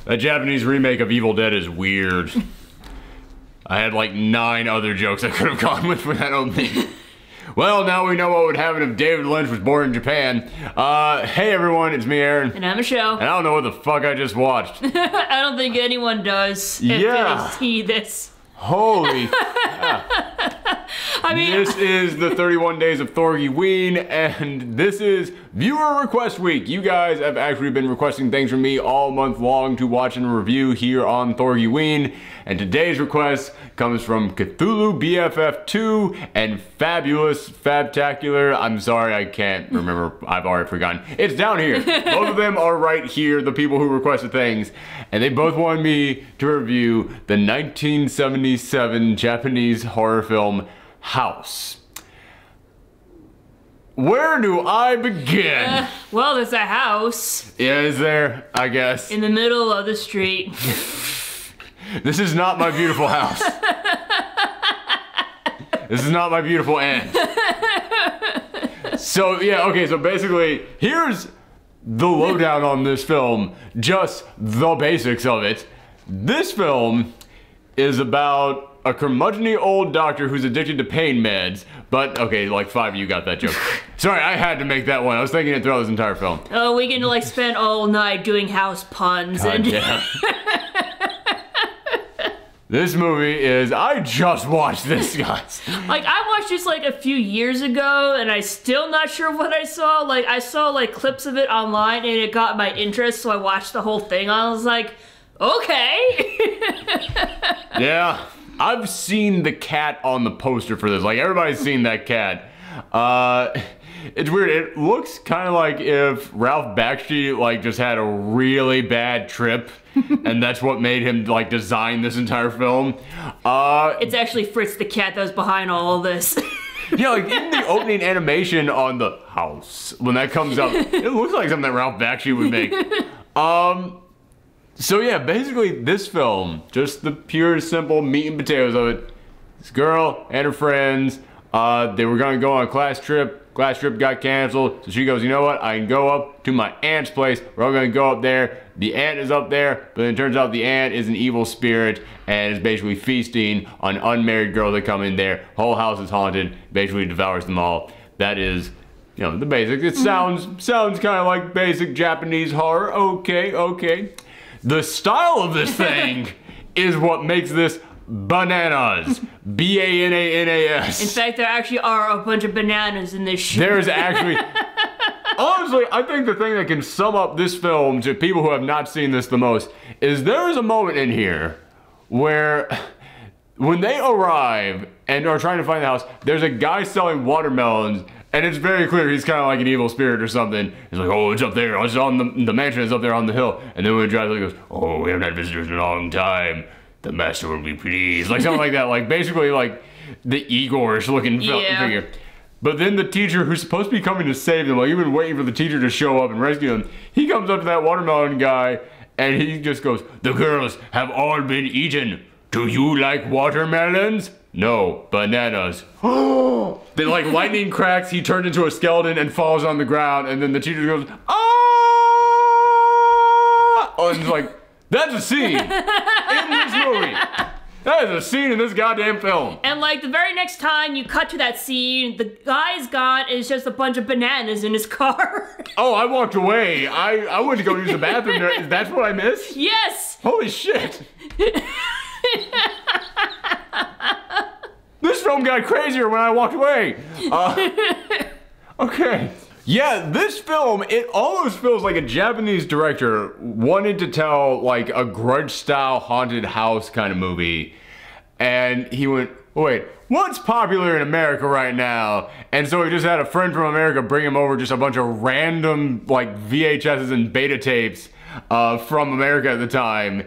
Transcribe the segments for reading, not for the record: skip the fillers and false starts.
That Japanese remake of Evil Dead is weird. I had like 9 other jokes I could have gone with for that opening. Well, now we know what would happen if David Lynch was born in Japan. Hey everyone, it's me, Aaron. And I'm Michelle. And I don't know what the fuck I just watched. I don't think anyone does. Yeah. If they see this. Holy I mean, this is the 31 Days of THORGIWEEN, and this is Viewer Request Week. You guys have actually been requesting things from me all month long to watch and review here on THORGIWEEN, and today's request comes from Cthulhu BFF2 and Fabulous Fabtacular. I'm sorry, I can't remember. I've already forgotten. It's down here. Both of them are right here, the people who requested things, and they both wanted me to review the 1977 Japanese horror film House. Where do I begin? Well, there's a house. Yeah, is there? I guess. In the middle of the street. This is not my beautiful house. This is not my beautiful aunt. So, yeah, okay, so basically, here's the lowdown on this film. Just the basics of it. This film is about a curmudgeony old doctor who's addicted to pain meds, but okay, like 5 of you got that joke. Sorry, I had to make that one. I was thinking it throughout this entire film. Oh, we can like spend all night doing house puns. God damn. This movie is, I just watched this, guys. Like, I watched this like a few years ago, and I'm still not sure what I saw. Like, I saw like clips of it online, and it got my interest, so I watched the whole thing. I was like, okay. Yeah. I've seen the cat on the poster for this. Like, everybody's seen that cat. It's weird. It looks kind of like if Ralph Bakshi, like, just had a really bad trip, and that's what made him, like, design this entire film. It's actually Fritz the cat that was behind all of this. Yeah, like, in the opening animation on the house, when that comes up, it looks like something that Ralph Bakshi would make. So yeah, basically this film, just the pure, simple meat and potatoes of it. This girl and her friends, they were gonna go on a class trip. Class trip got canceled, so she goes, you know what, I can go up to my aunt's place. We're all gonna go up there. The aunt is up there, but then it turns out the aunt is an evil spirit and is basically feasting on unmarried girls that come in there. Whole house is haunted, basically devours them all. That is, you know, the basics. It sounds kind of like basic Japanese horror. Okay. The style of this thing is what makes this bananas. B-A-N-A-N-A-S. In fact, there actually are a bunch of bananas in this shit. There's actually... Honestly, I think the thing that can sum up this film to people who have not seen this the most is there is a moment in here where when they arrive and are trying to find the house, there's a guy selling watermelons. And it's very clear he's kind of like an evil spirit or something. He's like, oh, it's up there. It's on the mansion is up there on the hill. And then when he drives, he goes, oh, we haven't had visitors in a long time. The master will be pleased. Like something like that. Like basically like the Igor-ish looking figure. But then the teacher who's supposed to be coming to save them, like you've been waiting for the teacher to show up and rescue them. He comes up to that watermelon guy and he just goes, the girls have all been eaten. Do you like watermelons? No, bananas. Then like lightning cracks, he turns into a skeleton and falls on the ground, and then the teacher goes, ah! Oh, and it's like, that's a scene in this movie. That is a scene in this goddamn film. And like the very next time you cut to that scene, the guy's gone, and it's just a bunch of bananas in his car. Oh, I walked away. I went to go use the bathroom there. That's what I missed? Yes! Holy shit. This film got crazier when I walked away. Okay. Yeah, this film, it almost feels like a Japanese director wanted to tell like a Grudge-style haunted house kind of movie. And he went, wait, what's popular in America right now? And so he just had a friend from America bring him over just a bunch of random like VHSs and beta tapes from America at the time.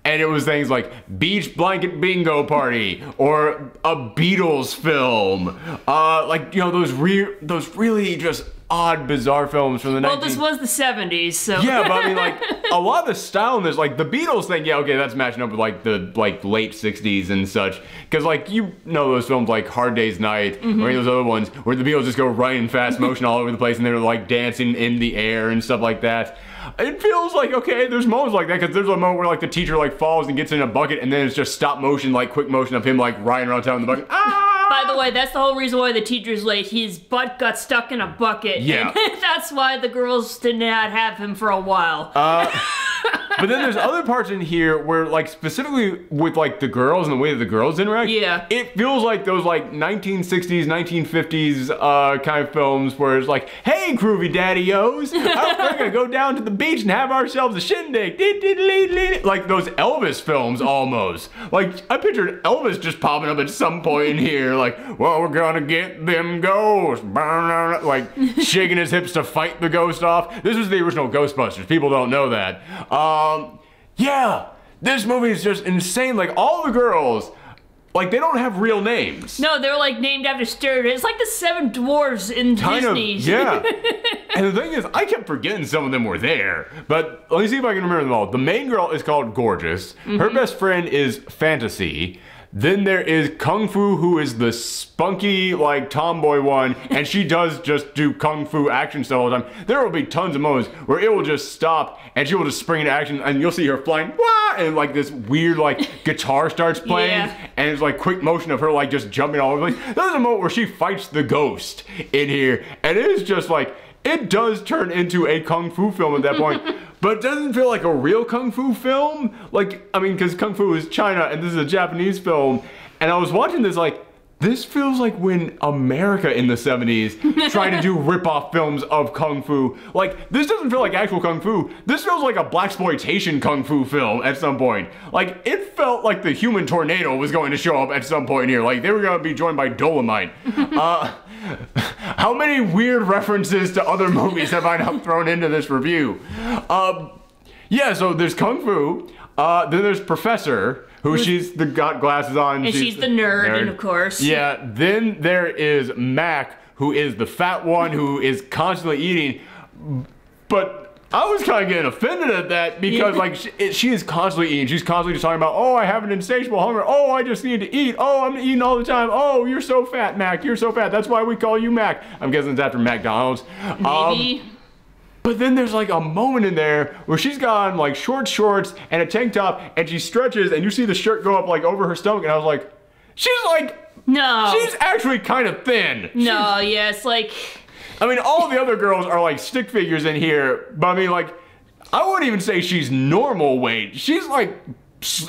And it was things like Beach Blanket Bingo Party or a Beatles film. Like, you know, those really just odd, bizarre films from the 19... Well, this was the 70s, so... Yeah, but I mean, like, a lot of the style in this, like, the Beatles thing, yeah, okay, that's matching up with, like, the, late 60s and such. Because, like, you know those films like Hard Day's Night, or any of those other ones, where the Beatles just go running fast motion all over the place, and they're, like, dancing in the air and stuff like that. it feels like, okay, there's moments like that, because there's a moment where like the teacher like falls and gets in a bucket, and then it's just stop motion, like quick motion of him like riding around town in the bucket. By the way, that's the whole reason why the teacher's late. His butt got stuck in a bucket. Yeah. And that's why the girls did not have him for a while. But then there's other parts in here where, like, specifically with, like, the girls and the way that the girls interact. Yeah. It feels like those, like, 1960s, 1950s kind of films where it's like, hey, groovy daddy-os, we're gonna go down to the beach and have ourselves a shindig. Like those Elvis films, almost. Like, I pictured Elvis just popping up at some point in here, like, well, we're gonna get them ghosts. Like, shaking his hips to fight the ghost off. This was the original Ghostbusters. People don't know that. Yeah, this movie is just insane. Like, all the girls, like, they don't have real names. No, they're like named after stereotypes. It's like the Seven Dwarfs in Disney. Yeah. And the thing is, I kept forgetting some of them were there. But let me see if I can remember them all. The main girl is called Gorgeous. Her best friend is Fantasy. Then there is Kung Fu, who is the spunky, like, tomboy one, and she does just do Kung Fu action stuff all the time. There will be tons of moments where it will just stop, and she will just spring into action, and you'll see her flying, wah, and, like, this weird, like, guitar starts playing, and it's, like, quick motion of her, like, just jumping all over the place. There's a moment where she fights the ghost in here, and it is just, like, it does turn into a Kung Fu film at that point. But it doesn't feel like a real Kung Fu film. Like, I mean, because Kung Fu is China and this is a Japanese film. And I was watching this like, this feels like when America in the 70s tried to do rip-off films of Kung Fu. Like, this doesn't feel like actual Kung Fu. This feels like a blaxploitation Kung Fu film at some point. Like, it felt like the Human Tornado was going to show up at some point here. Like, they were going to be joined by Dolomite. How many weird references to other movies have I now thrown into this review? Yeah, so there's Kung Fu. Then there's Professor, who she's got glasses on. And she's the nerd, and of course. Yeah, then there is Mac, who is the fat one who is constantly eating. But I was kind of getting offended at that because, like, she is constantly eating. She's constantly just talking about, oh, I have an insatiable hunger. Oh, I just need to eat. Oh, I'm eating all the time. Oh, you're so fat, Mac. You're so fat. That's why we call you Mac. I'm guessing it's after McDonald's. Maybe. But then there's like a moment in there where she's got on like short shorts and a tank top and she stretches and you see the shirt go up like over her stomach and I was like, no. She's actually kind of thin. No, yeah, it's like... I mean, all the other girls are like stick figures in here, but I mean, like, I wouldn't even say she's normal weight. She's like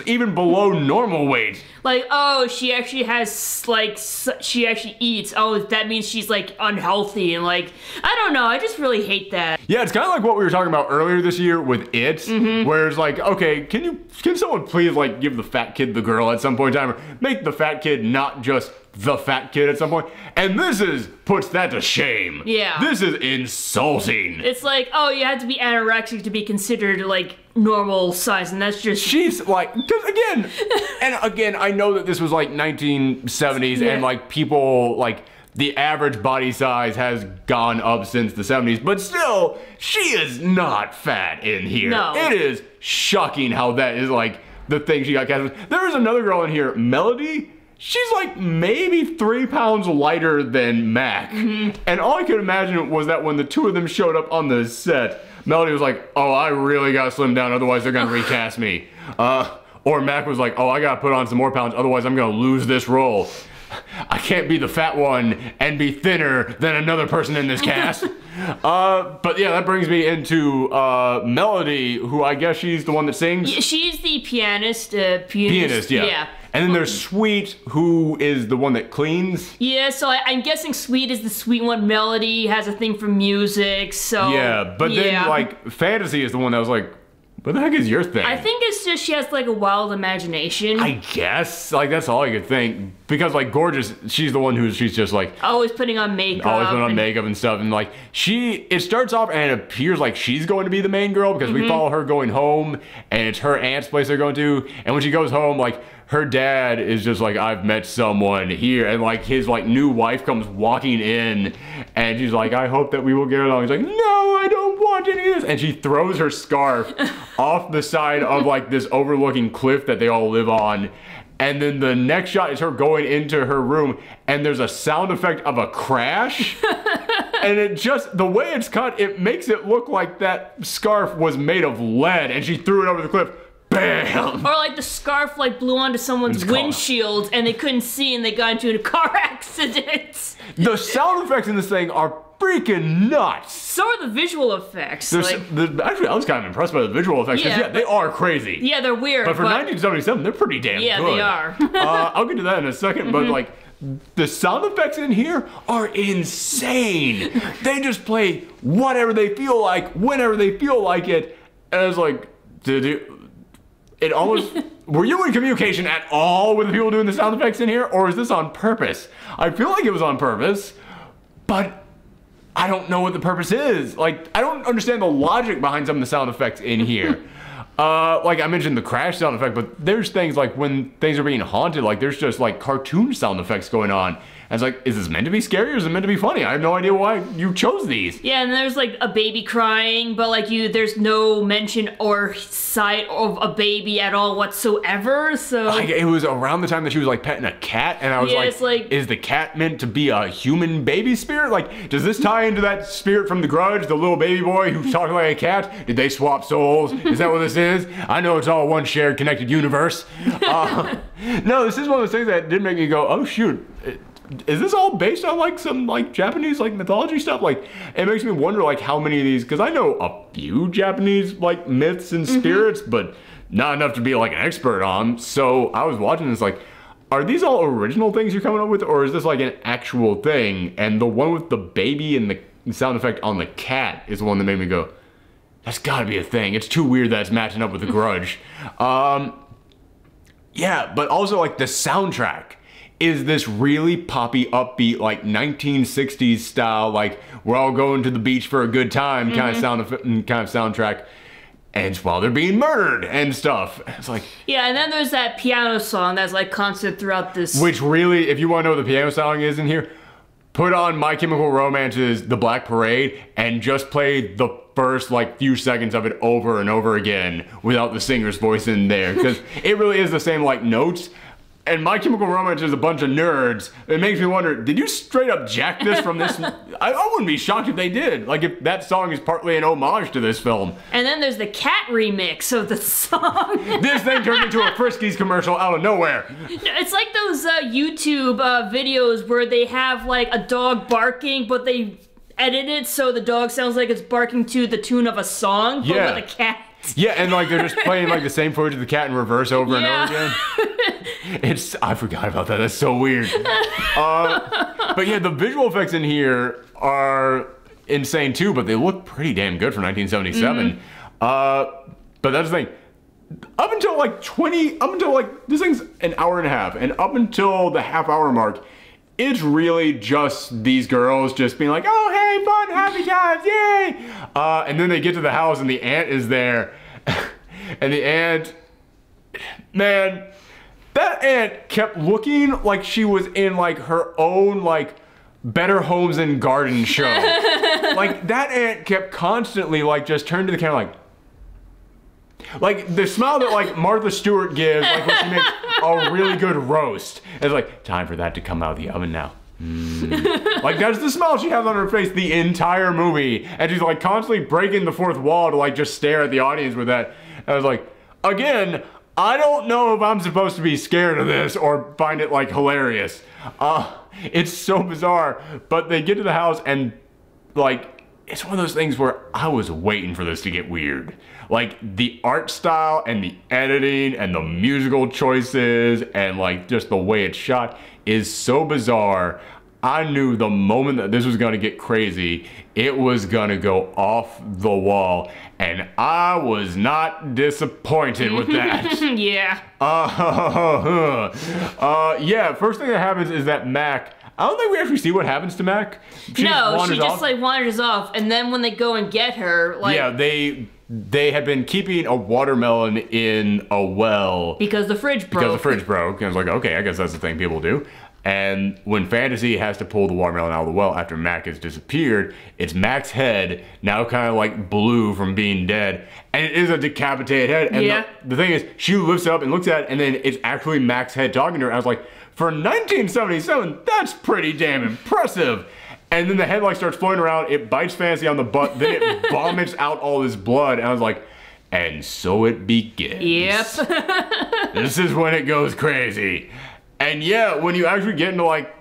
even below normal weight. Like, oh, she actually has, like, she actually eats. Oh, that means she's, like, unhealthy. And, like, I don't know. I just really hate that. Yeah, it's kind of like what we were talking about earlier this year with It. Where it's like, okay, can someone please, like, give the fat kid the girl at some point in time? Or make the fat kid not just the fat kid at some point. And this puts that to shame. Yeah. This is insulting. It's like, oh, you have to be anorexic to be considered, like, normal size, and that's just... She's like, because again, I know that this was like 1970s and like people, like the average body size has gone up since the 70s, but still, she is not fat in here. No. It is shocking how that is like the thing she got cast with. There is another girl in here, Melody. She's like maybe 3 pounds lighter than Mac. And all I could imagine was that when the two of them showed up on the set, Melody was like, oh, I really gotta slim down, otherwise they're gonna recast me. Or Mac was like, oh, I gotta put on some more pounds, otherwise I'm gonna lose this role. I can't be the fat one and be thinner than another person in this cast. But yeah, that brings me into Melody, who I guess she's the one that sings. Yeah, she's the pianist. Pianist, yeah. And then there's Sweet, who is the one that cleans. Yeah, so I'm guessing Sweet is the sweet one. Melody has a thing for music, so... Yeah, but then, like, Fantasy is the one that was like, what the heck is your thing? I think it's just she has, like, a wild imagination. I guess. Like, that's all I could think. Because, like, Gorgeous, she's the one she's just, like... always putting on makeup. Always putting on makeup and stuff. And, like, it starts off and it appears like she's going to be the main girl because we follow her going home and it's her aunt's place they're going to. And when she goes home, like... her dad is just like, I've met someone here, and like his like new wife comes walking in and she's like, I hope that we will get along. He's like, no, I don't want any of this, and she throws her scarf off the side of like this overlooking cliff that they all live on. And then the next shot is her going into her room and there's a sound effect of a crash. And it just, the way it's cut, it makes it look like that scarf was made of lead and she threw it over the cliff. Bam! Or like the scarf like blew onto someone's windshield and they couldn't see and they got into a car accident. The sound effects in this thing are freaking nuts. So are the visual effects. Actually, I was kind of impressed by the visual effects. Yeah, they are crazy. Yeah, they're weird. But for 1977, they're pretty damn good. Yeah, they are. I'll get to that in a second, but like, the sound effects in here are insane. They just play whatever they feel like, whenever they feel like it. And it's like, it almost, were you in communication at all with the people doing the sound effects in here? Or is this on purpose? I feel like it was on purpose, but I don't know what the purpose is. Like, I don't understand the logic behind some of the sound effects in here. Like I mentioned the crash sound effect, but there's things like when things are being haunted, like there's just like cartoon sound effects going on. And it's like, is this meant to be scary or is it meant to be funny? I have no idea why you chose these. Yeah, and there's like a baby crying, but like there's no mention or sight of a baby at all whatsoever, so. It was around the time that she was like petting a cat, and I was like, is the cat meant to be a human baby spirit? Like, does this tie into that spirit from The Grudge, the little baby boy who talked like a cat? Did they swap souls? Is that what this is? I know it's all one shared connected universe. No, this is one of those things that did make me go, oh shoot. Is this all based on like some like Japanese like mythology stuff? Like, it makes me wonder like how many of these, because I know a few Japanese like myths and spirits, but not enough to be like an expert on. So I was watching this like, are these all original things you're coming up with, or is this like an actual thing? And the one with the baby and the sound effect on the cat is the one that made me go, that's gotta be a thing. It's too weird that it's matching up with The Grudge. Yeah, but also like the soundtrack is this really poppy, upbeat, like 1960s style, like we're all going to the beach for a good time kind of soundtrack. And it's while they're being murdered and stuff. It's like, yeah, and then there's that piano song that's like constant throughout this. Which really, if you want to know what the piano song is in here, put on My Chemical Romance's The Black Parade and just play the first like few seconds of it over and over again without the singer's voice in there, because it really is the same like notes. And My Chemical Romance is a bunch of nerds. It makes me wonder, did you straight up jack this from this? I wouldn't be shocked if they did. Like, if that song is partly an homage to this film. And then there's the cat remix of the song. This thing turned into a Friskies commercial out of nowhere. It's like those YouTube videos where they have, like, a dog barking, but they edit it so the dog sounds like it's barking to the tune of a song, but with a cat. Yeah, and like they're just playing like the same footage of the cat in reverse over and over again. I forgot about that. That's so weird. But yeah, the visual effects in here are insane too, but they look pretty damn good for 1977. But that's the thing. Up until like this thing's an hour and a half, and up until the half-hour mark, it's really just these girls just being like, oh, hey, fun, happy times, yay! And then they get to the house and the aunt is there. And the aunt, man, that aunt kept looking like she was in like her own like Better Homes and Garden show. Like that aunt kept constantly like just turned to the camera like the smile that like Martha Stewart gives like when she makes a really good roast. It's like, time for that to come out of the oven now. Like that's the smile she has on her face the entire movie, and she's like constantly breaking the fourth wall to like just stare at the audience with that. And I was like, again, I don't know if I'm supposed to be scared of this or find it like hilarious. It's so bizarre. But they get to the house and like it's one of those things where I was waiting for this to get weird. Like the art style and the editing and the musical choices and like just the way it's shot is so bizarre. I knew the moment that this was gonna get crazy, it was gonna go off the wall, and I was not disappointed with that. Yeah. Yeah, first thing that happens is that Mac, I don't think we actually see what happens to Mac. She just like wanders off, and then when they go and get her, like... Yeah, they had been keeping a watermelon in a well. Because the fridge broke. Because the fridge broke. And I was like, okay, I guess that's the thing people do. And when Fantasy has to pull the watermelon out of the well after Mac has disappeared, it's Mac's head, now kind of like blue from being dead. And it is a decapitated head. And the thing is, she lifts it up and looks at it, and then it's actually Mac's head talking to her. I was like, for 1977, that's pretty damn impressive. And then the head like starts floating around, it bites Fancy on the butt, then it vomits out all this blood, and I was like, and so it begins. Yep. This is when it goes crazy. And yeah, when you actually get into like,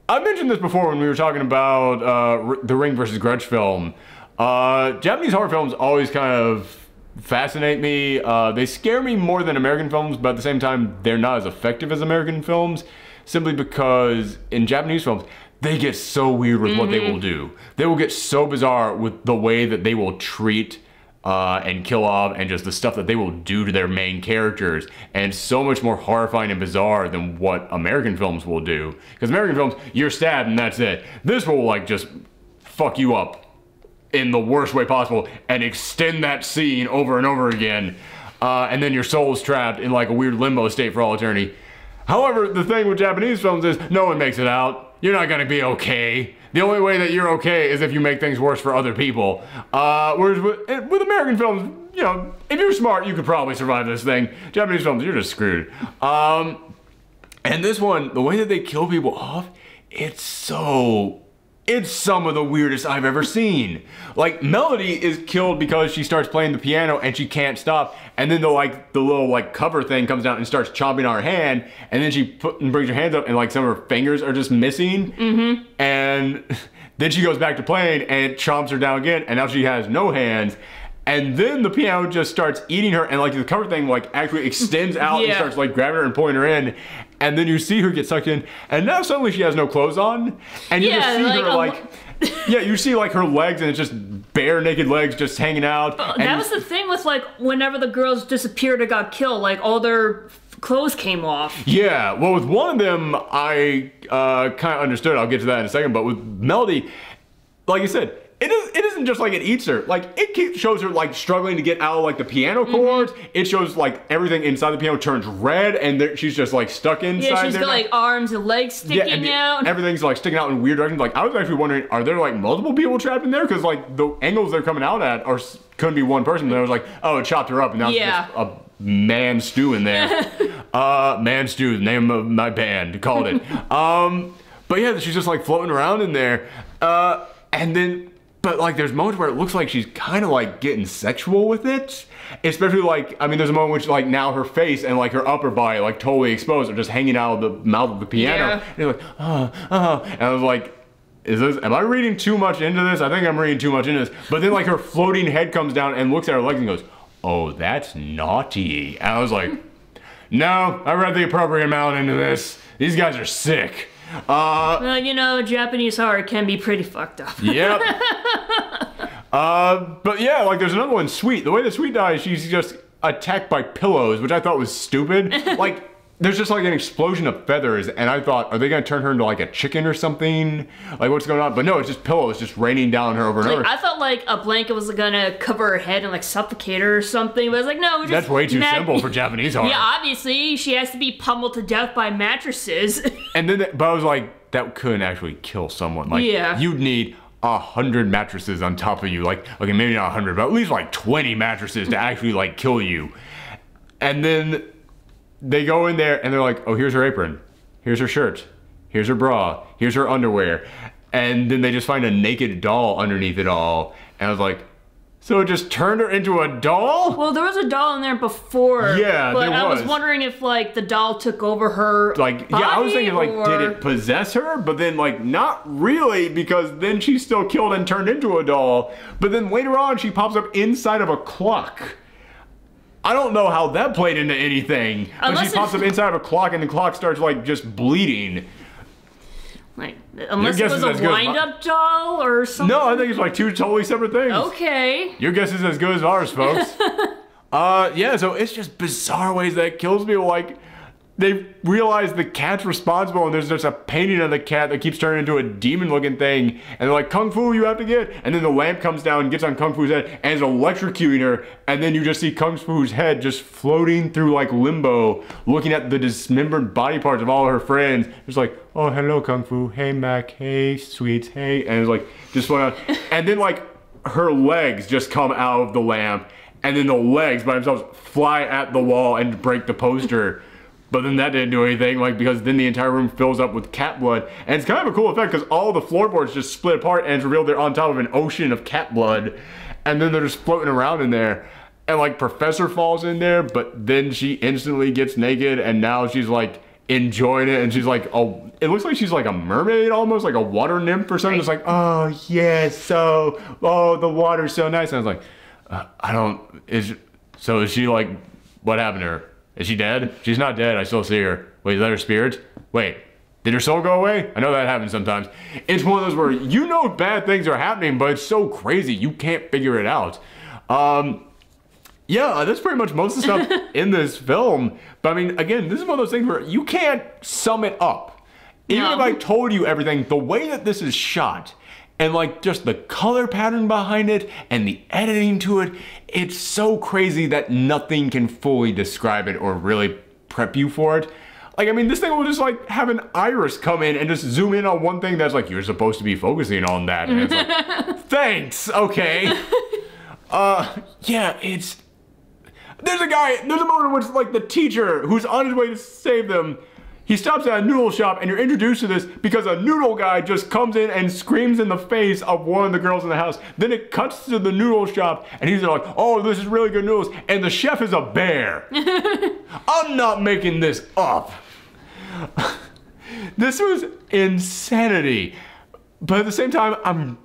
I mentioned this before when we were talking about the Ring versus Grudge film. Japanese horror films always kind of fascinate me. They scare me more than American films, but at the same time, they're not as effective as American films, simply because in Japanese films, they get so weird with what they will do. They will get so bizarre with the way that they will treat and kill off, and just the stuff that they will do to their main characters, and so much more horrifying and bizarre than what American films will do. Because American films, you're stabbed and that's it. This will like just fuck you up in the worst way possible and extend that scene over and over again, and then your soul's trapped in like a weird limbo state for all eternity. However, the thing with Japanese films is no one makes it out. You're not gonna be okay. The only way that you're okay is if you make things worse for other people. Whereas with American films, you know, if you're smart, you could probably survive this thing. Japanese films, you're just screwed. And this one, the way that they kill people off, it's some of the weirdest I've ever seen. Like, Melody is killed because she starts playing the piano and she can't stop, and then the little like cover thing comes down and starts chomping on her hand, and then she brings her hands up and like some of her fingers are just missing, and then she goes back to playing and it chomps her down again, and now she has no hands. And then the piano just starts eating her, and like the cover thing like actually extends out and starts like grabbing her and pulling her in. And then you see her get sucked in, and now suddenly she has no clothes on. And you just see her like, you see like her legs, and it's just bare naked legs just hanging out. That was the thing with like whenever the girls disappeared or got killed, like all their clothes came off. Yeah, well with one of them, I kind of understood. I'll get to that in a second. But with Melody, like I said, it isn't just like it eats her. Like, it shows her like struggling to get out of like the piano chords. It shows like everything inside the piano turns red, and she's just like stuck inside. Yeah, she's got like arms and legs sticking out. Everything's like sticking out in weird directions. Like, I was actually wondering, are there like multiple people trapped in there? Because like the angles they're coming out at couldn't be one person. And I was like, oh, it chopped her up, and now it's just a man stew in there. Man stew, the name of my band, called it. But yeah, she's just like floating around in there, and then. But like there's moments where it looks like she's kind of like getting sexual with it. Especially like, I mean, there's a moment which like now her face and like her upper body like totally exposed are just hanging out of the mouth of the piano. Yeah. And you're like, and I was like, am I reading too much into this? I think I'm reading too much into this. But then like her floating head comes down and looks at her legs and goes, oh, that's naughty. And I was like, no, I read the appropriate amount into this. These guys are sick. Well, you know, Japanese horror can be pretty fucked up. Yep. But yeah, like there's another one, Sweet. The way that Sweet dies, she's just attacked by pillows, which I thought was stupid. Like, there's just like an explosion of feathers, and I thought, are they gonna turn her into like a chicken or something? Like, what's going on? But no, it's just pillows just raining down on her over and over. I thought like a blanket was gonna cover her head and like suffocate her or something, but it's like, no, that's way too simple for Japanese horror. Yeah, obviously, she has to be pummeled to death by mattresses. And then, but I was like, that couldn't actually kill someone. Like, you'd need 100 mattresses on top of you. Like, okay, maybe not 100, but at least like 20 mattresses to actually like kill you. And then they go in there and they're like, oh, here's her apron, here's her shirt, here's her bra, here's her underwear. And then they just find a naked doll underneath it all. And I was like, so it just turned her into a doll? Well, there was a doll in there before. Yeah, but there was. I was wondering if like the doll took over her like body, I was thinking like, did it possess her? But then like, not really, because then she's still killed and turned into a doll. But then later on, she pops up inside of a clock. I don't know how that played into anything. But she pops up inside of a clock and the clock starts like just bleeding. Like, unless it was a wind-up doll or something? No, I think it's like two totally separate things. Okay. Your guess is as good as ours, folks. Yeah, so it's just bizarre ways that kills me. Like, they realize the cat's responsible, and there's just a painting of the cat that keeps turning into a demon-looking thing, and they're like, Kung Fu, you have to get, and then the lamp comes down and gets on Kung Fu's head, and is electrocuting her, and then you just see Kung Fu's head just floating through like limbo, looking at the dismembered body parts of all her friends. It's like, oh, hello, Kung Fu, hey, Mac, hey, Sweets, hey, and it's like, just went on, and then like, her legs just come out of the lamp, and then the legs by themselves fly at the wall and break the poster. but then that didn't do anything, like, because then the entire room fills up with cat blood, and it's kind of a cool effect because all the floorboards just split apart and it's revealed they're on top of an ocean of cat blood, and then they're just floating around in there, and like Professor falls in there, but then she instantly gets naked, and now she's like enjoying it, and she's like, oh, it looks like she's like a mermaid almost, like a water nymph or something. It's like, oh yes, so, oh, the water's so nice. And I was like, is she like, what happened to her? Is she dead? She's not dead, I still see her. Wait, is that her spirit? Wait, did her soul go away? I know that happens sometimes. It's one of those where you know bad things are happening, but it's so crazy, you can't figure it out. Yeah, that's pretty much most of the stuff in this film. But I mean, again, this is one of those things where you can't sum it up. Even if I told you everything, the way that this is shot, and like just the color pattern behind it, and the editing to it, it's so crazy that nothing can fully describe it or really prep you for it. Like, I mean, this thing will just like have an iris come in and just zoom in on one thing that's like, you're supposed to be focusing on that. And it's like, thanks, okay. Yeah, there's a moment in which like the teacher who's on his way to save them, he stops at a noodle shop, and you're introduced to this because a noodle guy just comes in and screams in the face of one of the girls in the house. Then it cuts to the noodle shop, and he's like, oh, this is really good noodles, and the chef is a bear. I'm not making this up. This was insanity. But at the same time,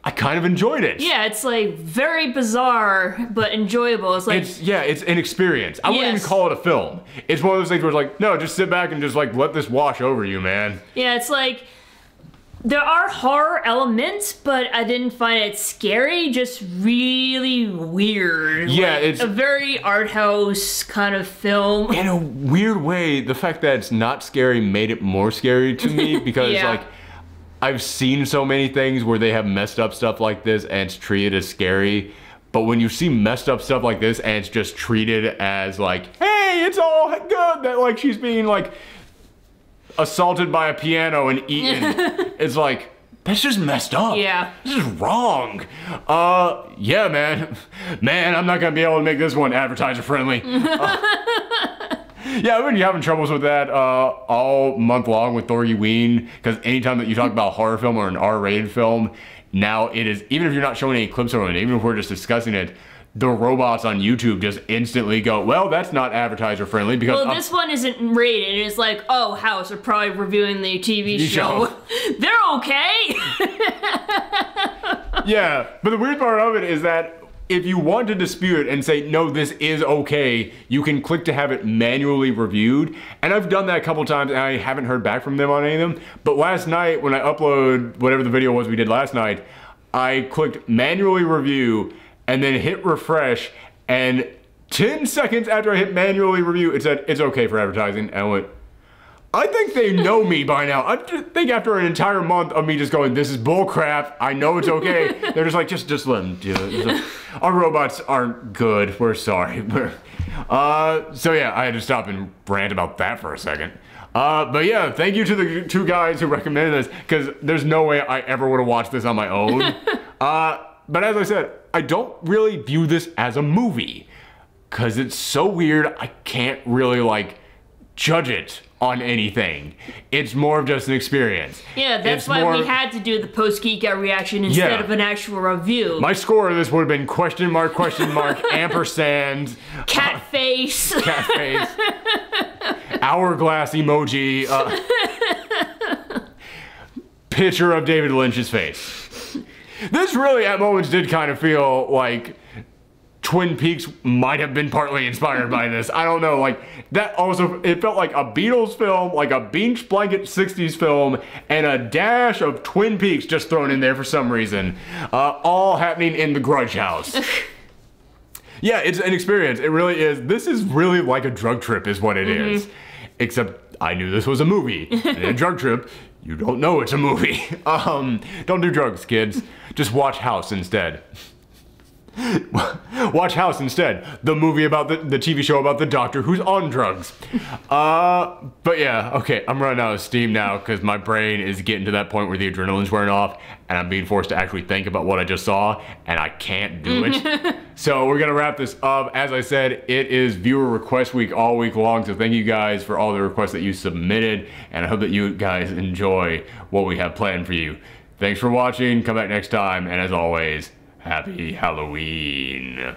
I kind of enjoyed it. Yeah, it's like very bizarre, but enjoyable. It's like, it's an experience. I wouldn't even call it a film. It's one of those things where it's like, no, just sit back and just like let this wash over you, man. Yeah, it's like, there are horror elements, but I didn't find it scary, just really weird. Yeah, like, it's a very art house kind of film. In a weird way, the fact that it's not scary made it more scary to me because like, I've seen so many things where they have messed up stuff like this and it's treated as scary, but when you see messed up stuff like this and it's just treated as like, hey, it's all good that like she's being like assaulted by a piano and eaten, it's like, that's just messed up. Yeah. This is wrong. Yeah, man. Man, I'm not gonna be able to make this one advertiser friendly. Yeah, I've been having troubles with that all month long with THORGIWEEN, because anytime that you talk about a horror film or an R-rated film, now it is, even if you're not showing any clips of it, even if we're just discussing it, the robots on YouTube just instantly go, well, that's not advertiser friendly because— well, this one isn't rated. It's like, oh, House are probably reviewing the TV show. They're okay. Yeah, but the weird part of it is that if you want to dispute it and say, no, this is okay, you can click to have it manually reviewed. And I've done that a couple times and I haven't heard back from them on any of them. But last night, when I uploaded whatever the video was we did last night, I clicked manually review and then hit refresh. And 10 seconds after I hit manually review, it said, it's okay for advertising. And I went, I think they know me by now. I think after an entire month of me just going, this is bullcrap, I know it's okay. They're just like, just let them do it. Like, our robots aren't good. We're sorry. So yeah, I had to stop and rant about that for a second. But yeah, thank you to the two guys who recommended this, because there's no way I ever would have watched this on my own. But as I said, I don't really view this as a movie, because it's so weird, I can't really like judge it on anything. It's more of just an experience. Yeah, that's why we had to do the post-geek out reaction instead of an actual review. My score of this would have been question mark, ampersand, cat face, hourglass emoji, picture of David Lynch's face. This really at moments did kind of feel like Twin Peaks might have been partly inspired by this. I don't know, like, that also, it felt like a Beatles film, like a beach blanket 60s film, and a dash of Twin Peaks just thrown in there for some reason. All happening in the Grudge house. Yeah, it's an experience, it really is. This is really like a drug trip is what it is. Except I knew this was a movie, and a drug trip, you don't know it's a movie. Don't do drugs, kids. Just watch House instead. Watch House instead. The movie about the TV show about the doctor who's on drugs. But yeah, okay, I'm running out of steam now because my brain is getting to that point where the adrenaline's wearing off and I'm being forced to actually think about what I just saw and I can't do it. So we're gonna wrap this up. As I said, it is viewer request week all week long, so thank you guys for all the requests that you submitted, and I hope that you guys enjoy what we have planned for you. Thanks for watching, come back next time, and as always, happy Halloween.